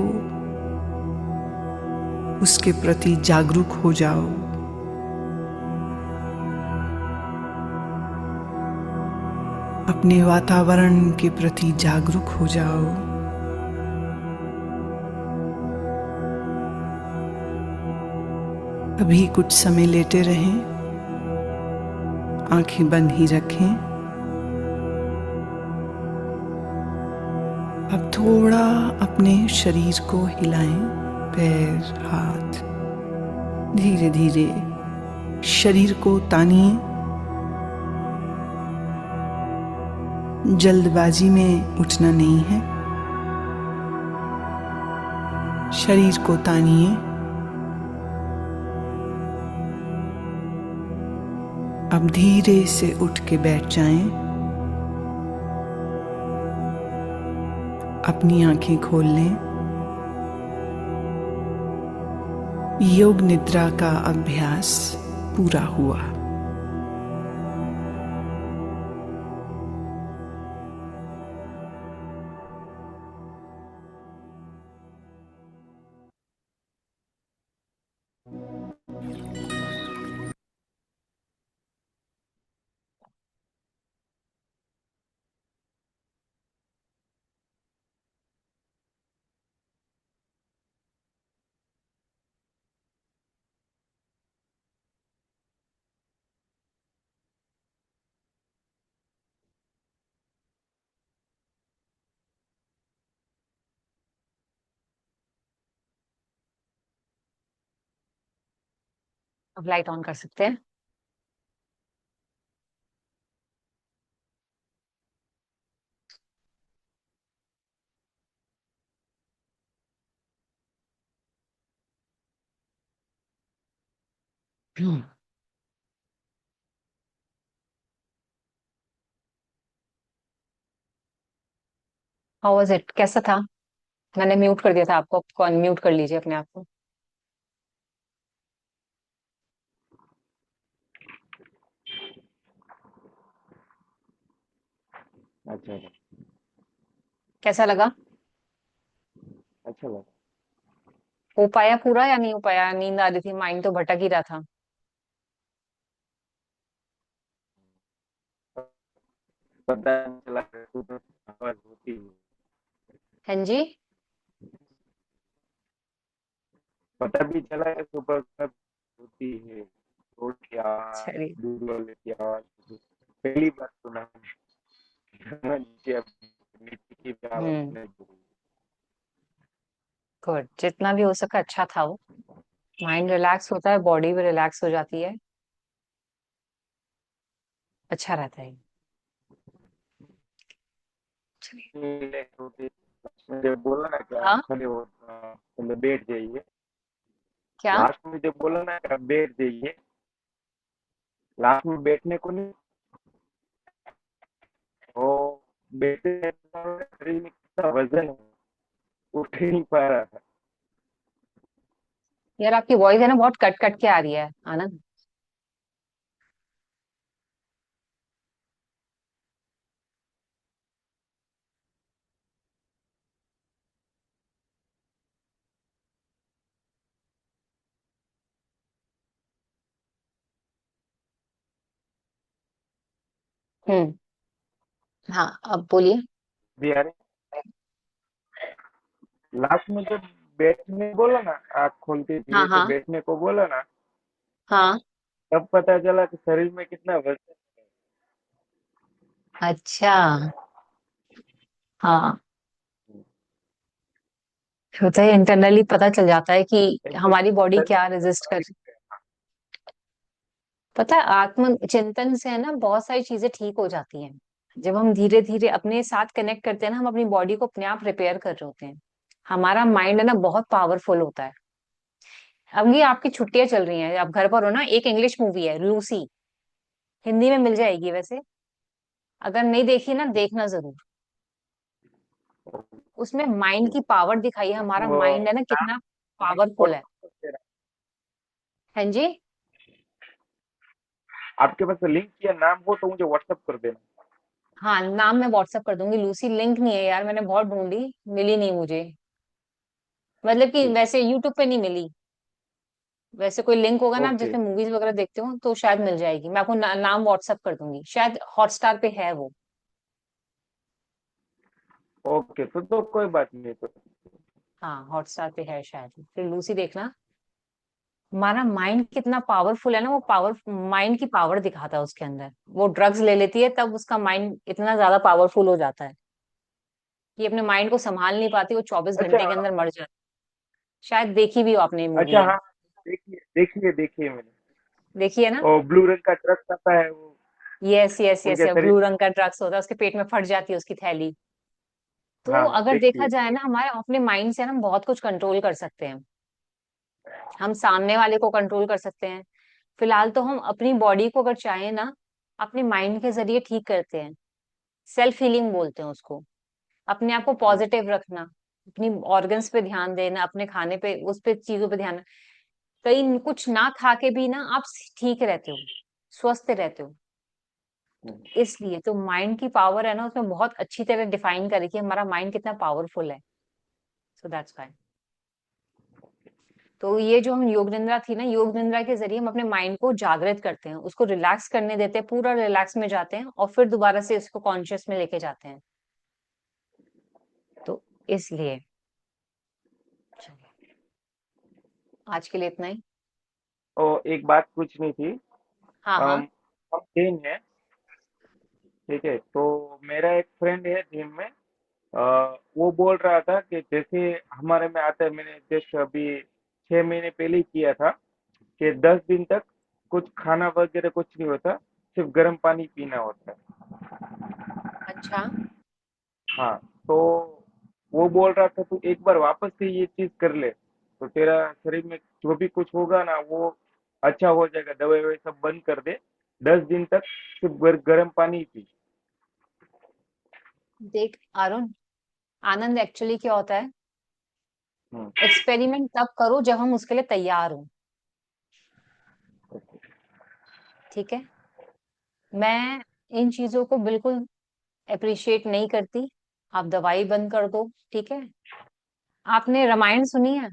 उसके प्रति जागरूक हो जाओ। अपने वातावरण के प्रति जागरूक हो जाओ। अभी कुछ समय लेटे रहें, आंखें बंद ही रखें। अब थोड़ा अपने शरीर को हिलाएं, पैर, हाथ, धीरे धीरे शरीर को तानिए। जल्दबाजी में उठना नहीं है, शरीर को तानिए। अब धीरे से उठ के बैठ जाएं। अपनी आंखें खोल लें। योग निद्रा का अभ्यास पूरा हुआ। अब लाइट ऑन कर सकते हैं। हाउ वाज इट, कैसा था? मैंने म्यूट कर दिया था आपको, कौन म्यूट कर लीजिए अपने आप को। अच्छा था। कैसा लगा? अच्छा लगा। हो पाया पूरा या नहीं हो पाया? नींद आ रही थी, माइंड तो भटक ही रहा था। पता नहीं चला सुबह आवाज होती है। हाँ जी। पता भी चला है सुबह कब होती है। रोड की आवाज, चलिए। दूध वाले की आवाज, पहली बार सुना। नीचे नीचे की भी आवाज हम्म। नहीं सुनी। गुड, जितना भी हो सका अच्छा था वो। माइंड रिलैक्स होता है, बॉडी भी रिलैक्स हो जाती है, अच्छा रहता है। चलिए। रिलैक्स होती। मुझे बोला ना कि आप हाँ। खड़े हो, मतलब बैठ जाइए। क्या? लास्ट में जब बोला ना कि आप बैठ जाइए, लास्ट में बैठने को नहीं, वो बैठे शरीर में कितना वजन है, उठ ही नहीं पा रहा था। यार आपकी वॉइस है ना बहुत कट कट के आ रही है आनंद। हम्म। हाँ, अब बोलिए। भी आ रहे। लास्ट में जब बैठने बोला ना, आँख खोल के हाँ धीरे से हाँ। बैठने को बोला ना, हाँ। तब पता चला कि शरीर में कितना वजन। अच्छा। हाँ, होता है, इंटरनली पता चल जाता है कि एकदम हमारी बॉडी शरीर क्या रेजिस्ट कर। पता है, आत्म चिंतन से है ना बहुत सारी चीजें ठीक हो जाती हैं। जब हम धीरे धीरे अपने साथ कनेक्ट करते हैं ना, हम अपनी बॉडी को अपने आप रिपेयर कर रहे होते हैं। हमारा माइंड है ना बहुत पावरफुल होता है। अब ये आपकी छुट्टियां चल रही हैं, आप घर पर हो ना, एक इंग्लिश मूवी है लूसी, हिंदी में मिल जाएगी वैसे। अगर नहीं देखी ना, देखना जरूर। उसमें माइंड की पावर दिखाई है, हमारा वो माइंड है ना कितना पावरफुल है। हाँ जी। आपके पास लिंक या नाम हो तो मुझे व्हाट्सएप कर देना। हाँ, नाम मैं व्हाट्सएप कर दूंगी। लूसी लिंक नहीं है यार, मैंने बहुत ढूंढी, मिली नहीं मुझे। मतलब कि ठीक वैसे यूट्यूब पे नहीं मिली। वैसे कोई लिंक होगा है। ना, आप ओके। जिसमें मूवीज वगैरह देखते हो तो शायद मिल जाएगी। मैं आपको नाम व्हाट्सएप कर दूंगी, शायद हॉटस्टार पे है वो। ओके, तो कोई बात नहीं तो। हाँ, हॉटस्टार पे है शायद, फिर लूसी देखना। हमारा माइंड कितना पावरफुल है ना, वो पावर, माइंड की पावर दिखाता है उसके अंदर। वो ड्रग्स ले लेती है तब उसका माइंड इतना ज्यादा पावरफुल हो जाता है कि अपने माइंड को संभाल नहीं पाती, वो 24 घंटे अच्छा। के अंदर मर जाती है। शायद देखी भी हो आपने मूवी अच्छा, है। हाँ। देखिए देखिए देखिए मैंने। देखी है ना। और ब्लू रंग का ट्रक आता है वो यस यस यस, उनके शरीर ब्लू में। रंग का ड्रग्स होता है, उसके पेट में फट जाती है उसकी थैली। तो हाँ हाँ, अगर देखी देखा है। जाए ना, हमारे अपने माइंड से ना हम बहुत कुछ कंट्रोल कर सकते हैं। हम सामने वाले को कंट्रोल कर सकते हैं। फिलहाल तो हम अपनी बॉडी को अगर चाहें ना, अपने माइंड के जरिए ठीक करते हैं। सेल्फ हीलिंग बोलते हैं उसको। अपने आप को हम्म, पॉजिटिव रखना, अपनी ऑर्गन्स पे ध्यान देना, अपने खाने पे, उस पे चीजों पे ध्यान। कहीं कुछ ना खा के भी ना आप ठीक रहते हो, स्वस्थ रहते हो। हम्म। इसलिए तो माइंड की पावर है ना, उसमें बहुत अच्छी तरह डिफाइन करी कि हमारा माइंड कितना पावरफुल है। So that's why. तो ये जो हम योग निद्रा थी ना, योग निद्रा के जरिए हम अपने माइंड को जागृत करते हैं, उसको रिलैक्स करने देते हैं, पूरा रिलैक्स में जाते हैं और फिर दोबारा से इसको कॉन्शियस में लेके जाते हैं। तो इसलिए चलिए, आज के लिए इतना ही। और एक बात पूछनी थी। हाँ हाँ। हम हम जैन हैं। ठीक है, तो मेरा एक फ्रेंड है जिम में। वो बोल रहा था कि जैसे हमारे में आता है, मैंने जस्ट अभी 6 महीने पहले ही किया था, कि 10 दिन तक कुछ खाना वगैरह कुछ नहीं होता, सिर्फ गर्म पानी पीना होता है। अच्छा। हाँ। तो वो बोल रहा था तू एक बार वापस से ये चीज कर ले, तो तेरा शरीर में जो भी कुछ होगा ना वो अच्छा हो जाएगा। दवाई ववाई सब बंद कर दे, 10 दिन तक सिर्फ गर्म पानी ही पी। देख अरुण, आनंद एक्चुअली क्या होता है, हम्म। एक्सपेरिमेंट तब करो जब हम उसके लिए तैयार हो। ठीक है। मैं इन चीजों को बिल्कुल अप्रिशिएट नहीं करती। आप दवाई बंद कर दो, ठीक है। आपने रामायण सुनी है।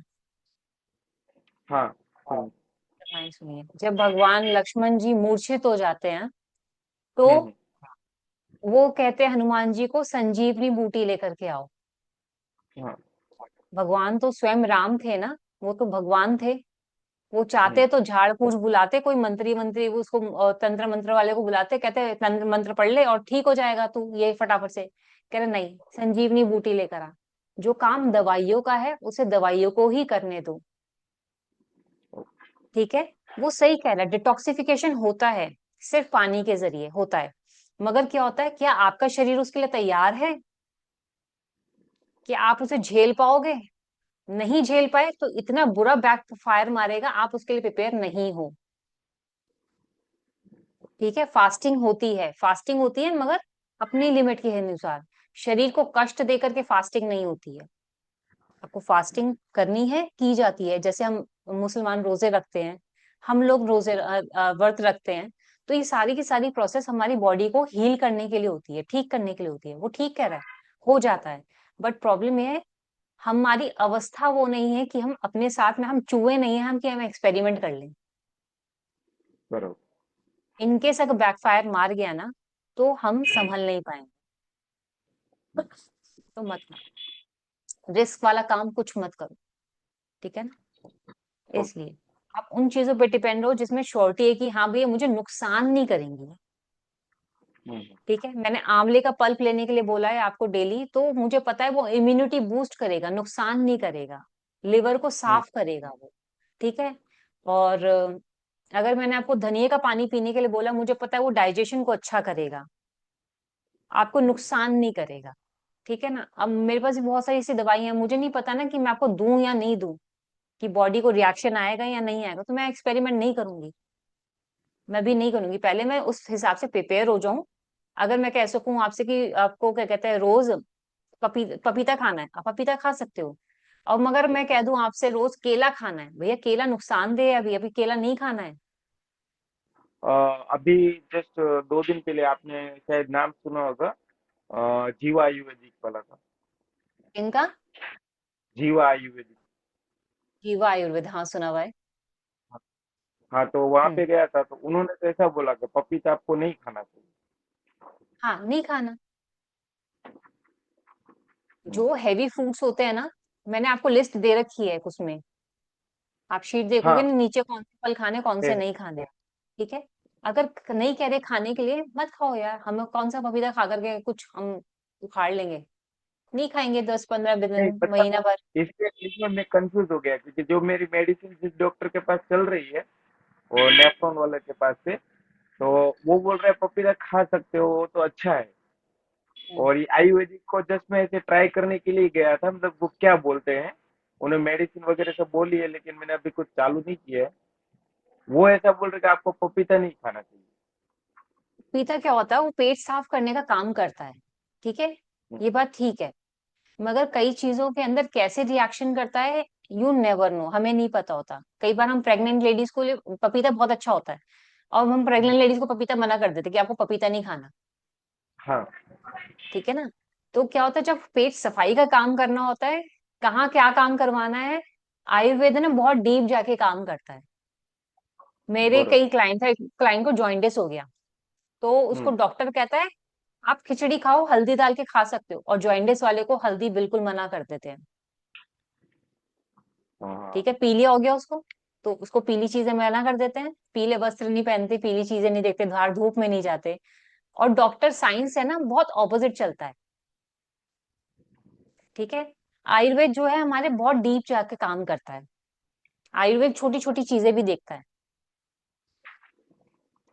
हाँ। हम्म। रामायण सुनी है, जब भगवान लक्ष्मण जी मूर्छित हो जाते हैं तो हम्म। वो कहते हैं हनुमान जी को, संजीवनी बूटी लेकर के आओ। हाँ। भगवान तो स्वयं राम थे ना, वो तो भगवान थे। वो हम्म। चाहते तो झाड़ फूस बुलाते, कोई मंत्री मंत्री उसको तंत्र मंत्र वाले को बुलाते, कहते तंत्र मंत्र पढ़ ले और ठीक हो जाएगा तू ये फटाफट से। कह रहे नहीं, संजीवनी बूटी लेकर आ। जो काम दवाइयों का है उसे दवाइयों को ही करने दो। ठीक है। वो सही कह रहा है, डिटॉक्सिफिकेशन होता है, सिर्फ पानी के जरिए होता है। मगर क्या होता है, क्या आपका शरीर उसके लिए तैयार है कि आप उसे झेल पाओगे। नहीं झेल पाए तो इतना बुरा बैक फायर मारेगा, आप उसके लिए प्रिपेयर नहीं हो। ठीक है। फास्टिंग होती है मगर अपनी लिमिट के अनुसार। शरीर को कष्ट देकर के फास्टिंग नहीं होती है। आपको फास्टिंग करनी है, की जाती है, जैसे हम मुसलमान रोजे रखते हैं, हम लोग व्रत रखते हैं। तो ये सारी की सारी प्रोसेस हमारी बॉडी को हील करने के लिए होती है, ठीक करने के लिए होती है। वो ठीक कह रहा है, हो जाता है। बट प्रॉब्लम ये है, हमारी अवस्था वो नहीं है कि हम अपने साथ में, हम चूहे नहीं है हम कि हम एक्सपेरिमेंट कर लें। बरोबर। इनकेस अगर बैकफायर मार गया ना, तो हम संभल नहीं पाएंगे। तो मत करो, रिस्क वाला काम कुछ मत करो। ठीक है ना। ओके। इसलिए आप उन चीजों पे डिपेंड रहो जिसमें श्योरिटी है कि हाँ भैया मुझे नुकसान नहीं करेंगी। हम्म। ठीक है। मैंने आंवले का पल्प लेने के लिए बोला है आपको डेली, तो मुझे पता है वो इम्यूनिटी बूस्ट करेगा, नुकसान नहीं करेगा। लिवर को हम्म। साफ करेगा वो। ठीक है। और अगर मैंने आपको धनिए का पानी पीने के लिए बोला, मुझे पता है वो डाइजेशन को अच्छा करेगा, आपको नुकसान नहीं करेगा। ठीक है ना। अब मेरे पास भी बहुत सारी ऐसी दवाइयां हैं, मुझे नहीं पता ना कि मैं आपको दूं या नहीं दूं, कि बॉडी को रिएक्शन आएगा या नहीं आएगा, तो मैं एक्सपेरिमेंट नहीं करूंगी। मैं भी नहीं करूंगी, पहले मैं उस हिसाब से प्रिपेयर हो जाऊं। अगर मैं कह सकूं आपसे कि आपको क्या कहते हैं रोज पपीता खाना है, आप पपीता खा सकते हो। और मगर मैं कह दूं आपसे रोज केला खाना है, भैया केला नुकसानदेह है, अभी अभी केला नहीं खाना है। अ, अभी जस्ट 2 दिन पहले आपने शायद नाम सुना होगा, जीवा आयुर्वेदिक वाला का। इनका जीवा आयुर्वेदिक। जीवा आयुर्वेद, हाँ सुना हुआ है। हाँ, तो वहां हम्म। पे गया था तो उन्होंने तो ऐसा बोला कि पपीता आपको नहीं खाना चाहिए। हाँ नहीं खाना। हम्म, जो हैवी फूड्स होते हैं ना, मैंने आपको लिस्ट दे रखी है उसमें, आप शीट देखोगे हाँ ना नीचे, कौन से फल खाने कौन से है। नहीं खाने। ठीक है। अगर नहीं कह रहे खाने के लिए मत खाओ यार, हमें कौन सा पपीता खा करके कुछ हम उखाड़ लेंगे। नहीं खाएंगे 10-15 दिन, नहीं पता, महीना भर। इसमें इसमें मैं कंफ्यूज हो गया क्योंकि जो मेरी मेडिसिन जिस डॉक्टर के पास चल रही है, वो नेफ्रॉन वाले के पास से, तो वो बोल रहा है पपीता खा सकते हो, वो तो अच्छा है। हम्म। और ये आयुर्वेदिक को जस्ट मैं ऐसे ट्राई करने के लिए गया था, मतलब वो क्या बोलते हैं, उन्हें मेडिसिन वगैरह सब बोली है लेकिन मैंने अभी कुछ चालू नहीं किया है। वो ऐसा बोल रहे कि आपको पपीता नहीं खाना चाहिए। पपीता क्या होता है, वो पेट साफ करने का काम करता है। ठीक है। हम्म, ये बात ठीक है। मगर कई चीजों के अंदर कैसे रिएक्शन करता है, यू नेवर नो, हमें नहीं पता होता। कई बार हम प्रेग्नेंट लेडीज को पपीता बहुत अच्छा होता है, और हम प्रेग्नेंट लेडीज को पपीता मना कर देते कि आपको पपीता नहीं खाना। हाँ ठीक है ना। तो क्या होता है, जब पेट सफाई का काम करना होता है, कहाँ क्या काम करवाना है, आयुर्वेद ना बहुत डीप जाके काम करता है। मेरे बरोबर। कई क्लाइंट था, क्लाइंट को जॉइंटिस हो गया, तो उसको हम्म, डॉक्टर कहता है आप खिचड़ी खाओ, हल्दी डाल के खा सकते हो, और जॉइंटिस वाले को हल्दी बिल्कुल मना कर देते हैं। हाँ ठीक है, पीलिया हो गया उसको, तो उसको पीली चीजें मना कर देते हैं, पीले वस्त्र नहीं पहनते, पीली चीजें नहीं देखते, बाहर धूप में नहीं जाते। और डॉक्टर साइंस है ना बहुत ऑपोजिट चलता है। ठीक है। आयुर्वेद जो है हमारे बहुत डीप जाके काम करता है। आयुर्वेद छोटी छोटी चीजें भी देखता है।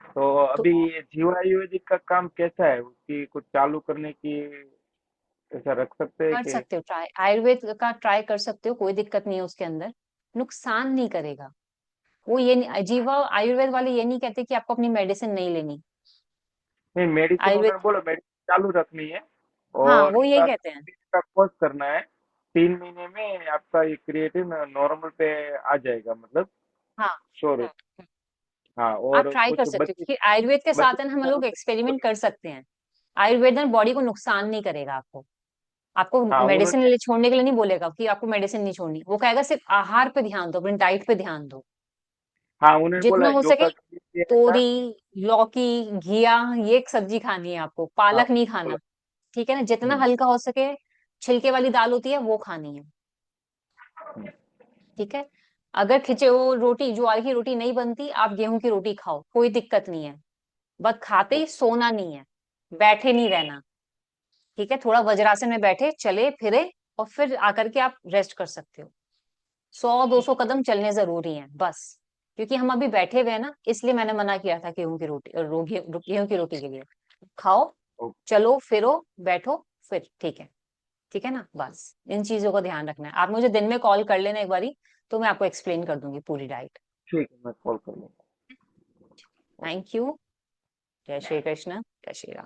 तो तो अभी ये जीवा आयुर्वेदिक का काम कैसा है, उसकी कुछ चालू करने की ऐसा रख सकते हैं कर कि? सकते हो ट्राई, आयुर्वेद का ट्राई कर सकते हो, कोई दिक्कत नहीं है उसके अंदर, नुकसान नहीं करेगा। वो ये नहीं, जीवा आयुर्वेद वाले ये नहीं कहते कि आपको अपनी मेडिसिन नहीं लेनी। नहीं, मेडिसिन आयुर्वेद, उन्होंने बोला मेडिसिन चालू रखनी है, हाँ और वो यही इसका कहते हैं। 3 महीने का कोर्स करना है। 3 महीने में आपका ये क्रिएटिन नॉर्मल पे आ जाएगा, मतलब हाँ। श्योर। हाँ, आप और ट्राई कर कुछ सकते हो, बचे क्योंकि आयुर्वेद के बचे साथ है ना हम लोग एक्सपेरिमेंट बोले। कर सकते हैं। आयुर्वेद ना बॉडी को नुकसान नहीं करेगा आपको। आपको हाँ मेडिसिन उन्होंने, छोड़ने के लिए नहीं बोलेगा कि आपको मेडिसिन नहीं छोड़नी, वो कहेगा सिर्फ आहार पे ध्यान दो, अपनी डाइट पे ध्यान दो। हाँ उन्होंने बोला जितना हो सके योगा के लिए ऐसा। तोरी, लौकी, घिया, ये एक सब्जी खानी है आपको, हाँ पालक नहीं बोला। खाना। ठीक है ना, जितना हम्म, हल्का हो सके, छिलके वाली दाल होती है वो खानी है। हम्म, ठीक है। अगर खिचे वो रोटी, ज्वार की रोटी नहीं बनती, आप गेहूं की रोटी खाओ, कोई दिक्कत नहीं है। बस खाते ही सोना नहीं है, बैठे नहीं रहना। ठीक है, थोड़ा वज्रासन में बैठे, चले फिरे, और फिर आकर के आप रेस्ट कर सकते हो। 100-200 कदम चलने जरूरी हैं बस। क्योंकि हम अभी बैठे हुए हैं ना, इसलिए मैंने मना किया था गेहूं की रोटी, गेहूं की रोटी के लिए। खाओ, ओके। चलो फिरो, बैठो, फिर ठीक है। ठीक है ना, बस इन चीजों का ध्यान रखना है। आप मुझे दिन में कॉल कर लेना एक बारी, तो मैं आपको एक्सप्लेन कर दूंगी पूरी डाइट। ठीक है, मैं कॉल कर लूँगा। Thank you. जय श्री कृष्ण, जय श्री राम।